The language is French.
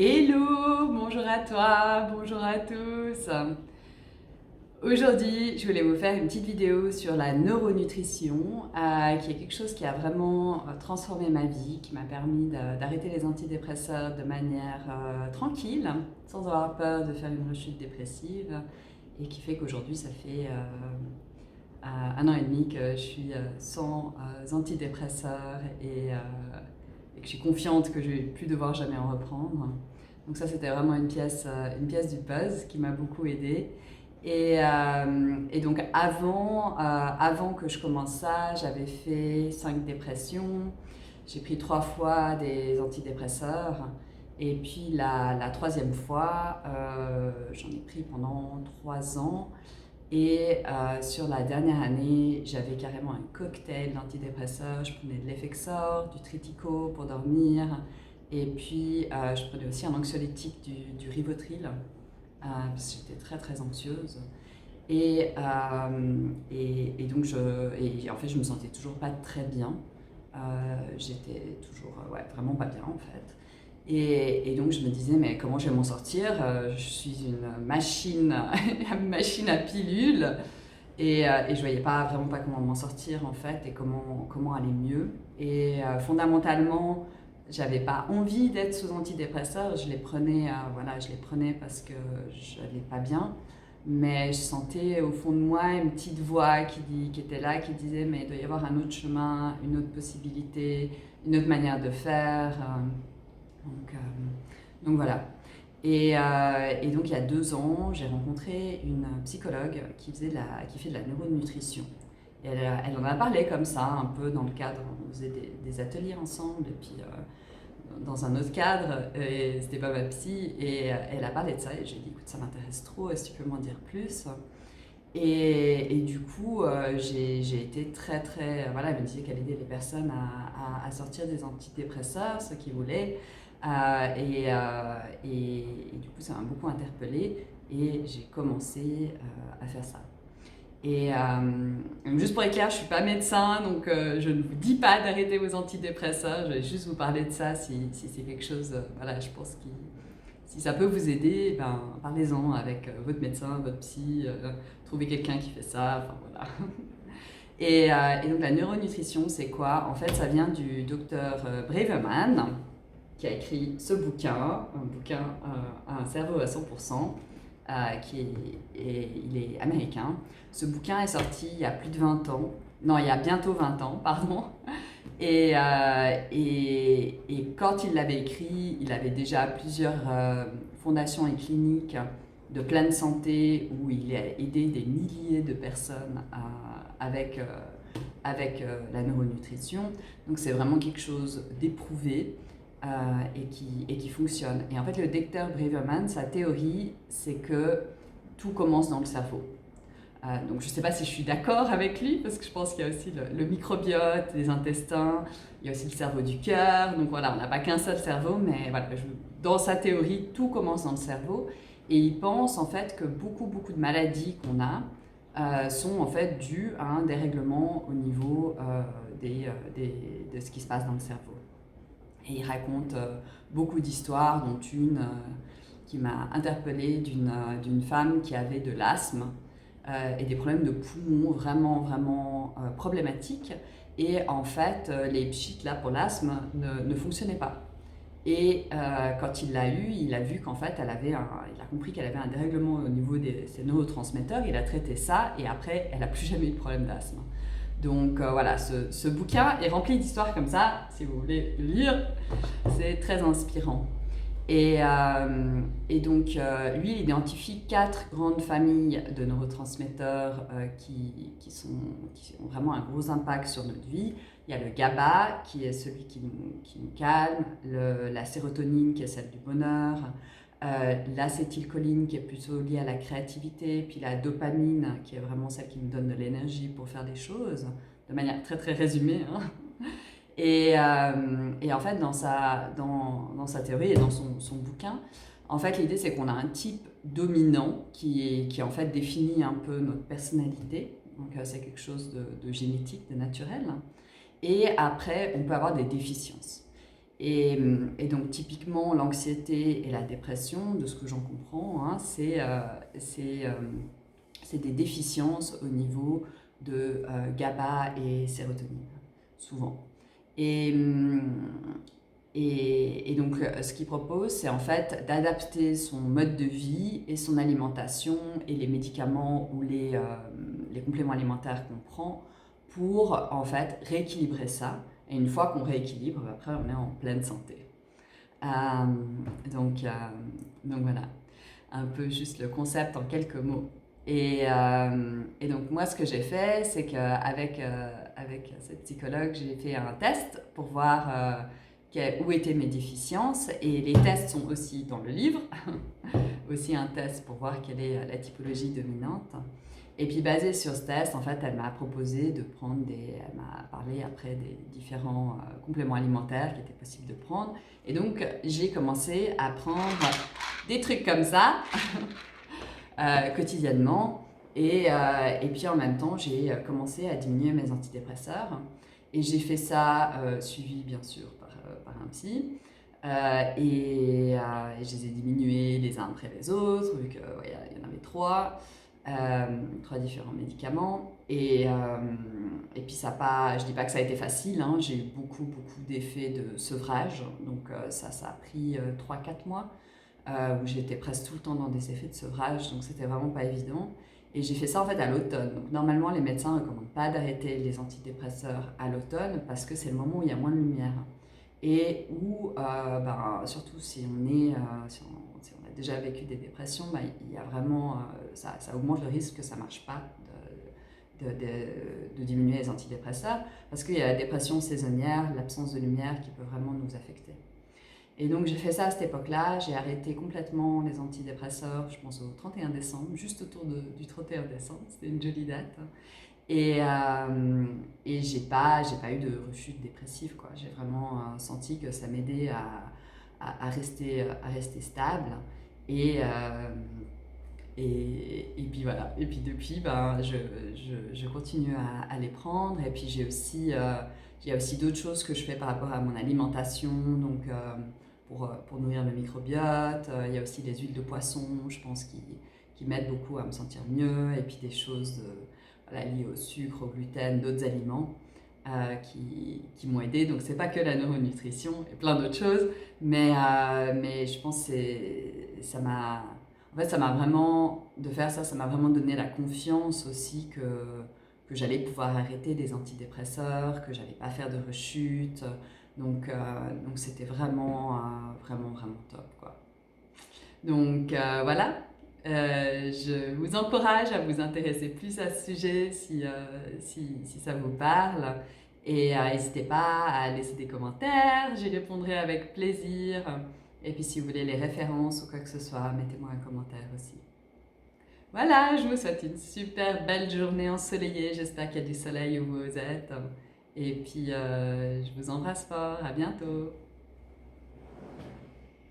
Hello, bonjour à toi, bonjour à tous. Aujourd'hui, je voulais vous faire une petite vidéo sur la neuronutrition, qui est quelque chose qui a vraiment transformé ma vie, qui m'a permis d'arrêter les antidépresseurs de manière tranquille, sans avoir peur de faire une rechute dépressive, et qui fait qu'aujourd'hui, ça fait 1 an et demi que je suis sans antidépresseurs et que je suis confiante que je ne vais plus devoir jamais en reprendre. Donc ça, c'était vraiment une pièce du puzzle qui m'a beaucoup aidée. Et donc avant que je commence ça, j'avais fait 5 dépressions. J'ai pris 3 fois des antidépresseurs. Et puis la troisième fois, j'en ai pris pendant 3 ans. Et sur la dernière année, j'avais carrément un cocktail d'antidépresseurs. Je prenais de l'Effexor, du Tritico pour dormir. Et puis, je prenais aussi un anxiolytique du Rivotril, parce que j'étais très très anxieuse. Et donc, en fait, je me sentais toujours pas très bien. J'étais toujours vraiment pas bien en fait. Et donc je me disais, mais comment je vais m'en sortir? Je suis une machine, une machine à pilules. Et je voyais pas vraiment pas comment m'en sortir en fait et comment aller mieux. Et fondamentalement, j'avais pas envie d'être sous antidépresseurs. Je les prenais parce que je n'allais pas bien. Mais je sentais au fond de moi une petite voix qui était là, qui disait, mais il doit y avoir un autre chemin, une autre possibilité, une autre manière de faire. Donc, donc voilà. Et donc il y a 2 ans, j'ai rencontré une psychologue qui fait de la neuronutrition. Et elle en a parlé comme ça, un peu dans le cadre, on faisait des ateliers ensemble, et puis dans un autre cadre, et c'était pas ma psy, et elle a parlé de ça, et j'ai dit, écoute, ça m'intéresse trop, est-ce que tu peux m'en dire plus? Et du coup, j'ai été très très... Voilà, elle me disait qu'elle aidait les personnes à sortir des antidépresseurs, ceux qui voulaient. Et du coup, ça m'a beaucoup interpellée et j'ai commencé à faire ça. Juste pour être clair, je ne suis pas médecin, donc je ne vous dis pas d'arrêter vos antidépresseurs. Je vais juste vous parler de ça si c'est quelque chose, voilà, je pense que si ça peut vous aider, ben, parlez-en avec votre médecin, votre psy, trouvez quelqu'un qui fait ça, enfin voilà. Et donc la neuronutrition, c'est quoi? En fait, ça vient du docteur Braverman, qui a écrit ce bouquin, un bouquin Un cerveau à 100%, il est américain. Ce bouquin est sorti il y a plus de 20 ans, non, il y a bientôt 20 ans, pardon. Et quand il l'avait écrit, il avait déjà plusieurs fondations et cliniques de pleine santé où il a aidé des milliers de personnes avec la neuronutrition. Donc c'est vraiment quelque chose d'éprouvé et qui fonctionne. Et en fait, le docteur Braverman, sa théorie, c'est que tout commence dans le cerveau. Donc je ne sais pas si je suis d'accord avec lui, parce que je pense qu'il y a aussi le microbiote des intestins, il y a aussi le cerveau du cœur. Donc voilà, on n'a pas qu'un seul cerveau, mais voilà, dans sa théorie, tout commence dans le cerveau. Et il pense en fait que beaucoup de maladies qu'on a sont en fait dues à un dérèglement au niveau de ce qui se passe dans le cerveau. Et il raconte beaucoup d'histoires, dont une qui m'a interpellée d'une femme qui avait de l'asthme et des problèmes de poumons vraiment problématiques. Et en fait, les pchites là pour l'asthme ne fonctionnaient pas. Et quand il l'a eu, il a vu qu'en fait, il a compris qu'elle avait un dérèglement au niveau de ses neurotransmetteurs. Il a traité ça et après, elle n'a plus jamais eu de problème d'asthme. Donc voilà, ce bouquin est rempli d'histoires comme ça. Si vous voulez le lire, c'est très inspirant. Et donc, lui, il identifie 4 grandes familles de neurotransmetteurs qui ont vraiment un gros impact sur notre vie. Il y a le GABA, qui est celui qui nous calme, la sérotonine, qui est celle du bonheur, l'acétylcholine, qui est plutôt liée à la créativité, puis la dopamine, qui est vraiment celle qui nous donne de l'énergie pour faire des choses, de manière très très résumée, hein. Et en fait, dans sa théorie et dans son bouquin, en fait, l'idée, c'est qu'on a un type dominant qui en fait définit un peu notre personnalité. Donc, c'est quelque chose de génétique, de naturel. Et après, on peut avoir des déficiences. Et donc typiquement l'anxiété et la dépression, de ce que j'en comprends, hein, c'est des déficiences au niveau de GABA et sérotonine, souvent. Et, et donc, ce qu'il propose, c'est en fait d'adapter son mode de vie et son alimentation et les médicaments ou les compléments alimentaires qu'on prend pour en fait rééquilibrer ça. Et une fois qu'on rééquilibre, après on est en pleine santé. Euh, donc, euh, donc voilà, un peu juste le concept en quelques mots. Et donc moi, ce que j'ai fait, c'est qu'avec avec cette psychologue, j'ai fait un test pour voir où étaient mes déficiences. Et les tests sont aussi dans le livre, aussi un test pour voir quelle est la typologie dominante. Et puis basé sur ce test, en fait, elle m'a proposé de prendre elle m'a parlé après des différents compléments alimentaires qui étaient possibles de prendre. Et donc j'ai commencé à prendre des trucs comme ça quotidiennement. Et puis en même temps, j'ai commencé à diminuer mes antidépresseurs. Et j'ai fait ça suivi bien sûr par un psy. Et je les ai diminués les uns après les autres, vu qu'il y en avait trois différents médicaments. Et puis ça pas, je dis pas que ça a été facile, hein, j'ai eu beaucoup d'effets de sevrage. Donc ça a pris 3-4 mois où j'étais presque tout le temps dans des effets de sevrage, donc c'était vraiment pas évident. Et j'ai fait ça en fait à l'automne. Donc normalement les médecins ne recommandent pas d'arrêter les antidépresseurs à l'automne parce que c'est le moment où il y a moins de lumière. Et où, surtout si si on a déjà vécu des dépressions, il y a vraiment, ça augmente le risque que ça ne marche pas de diminuer les antidépresseurs parce qu'il y a la dépression saisonnière, l'absence de lumière qui peut vraiment nous affecter. Et donc j'ai fait ça à cette époque-là, j'ai arrêté complètement les antidépresseurs, je pense au 31 décembre, juste autour du 31 décembre, c'était une jolie date. Et j'ai pas eu de rechute dépressive, quoi. J'ai vraiment senti que ça m'aidait à rester stable. Et, et puis voilà. Et puis depuis, je continue à les prendre. Et puis il y a aussi d'autres choses que je fais par rapport à mon alimentation. Donc pour nourrir le microbiote. Il y a aussi les huiles de poisson, je pense, qui m'aident beaucoup à me sentir mieux. Et puis des choses liées au sucre, au gluten, d'autres aliments qui m'ont aidé. Donc c'est pas que la neuronutrition et plein d'autres choses. Mais je pense que ça m'a... En fait, ça m'a vraiment... De faire ça, ça m'a vraiment donné la confiance aussi que j'allais pouvoir arrêter les antidépresseurs, que j'allais pas faire de rechute. Donc c'était vraiment top, quoi. Donc voilà, je vous encourage à vous intéresser plus à ce sujet si ça vous parle. Et n'hésitez pas à laisser des commentaires, j'y répondrai avec plaisir. Et puis si vous voulez les références ou quoi que ce soit, mettez-moi un commentaire aussi. Voilà, je vous souhaite une super belle journée ensoleillée. J'espère qu'il y a du soleil où vous êtes. Et puis je vous embrasse fort. À bientôt.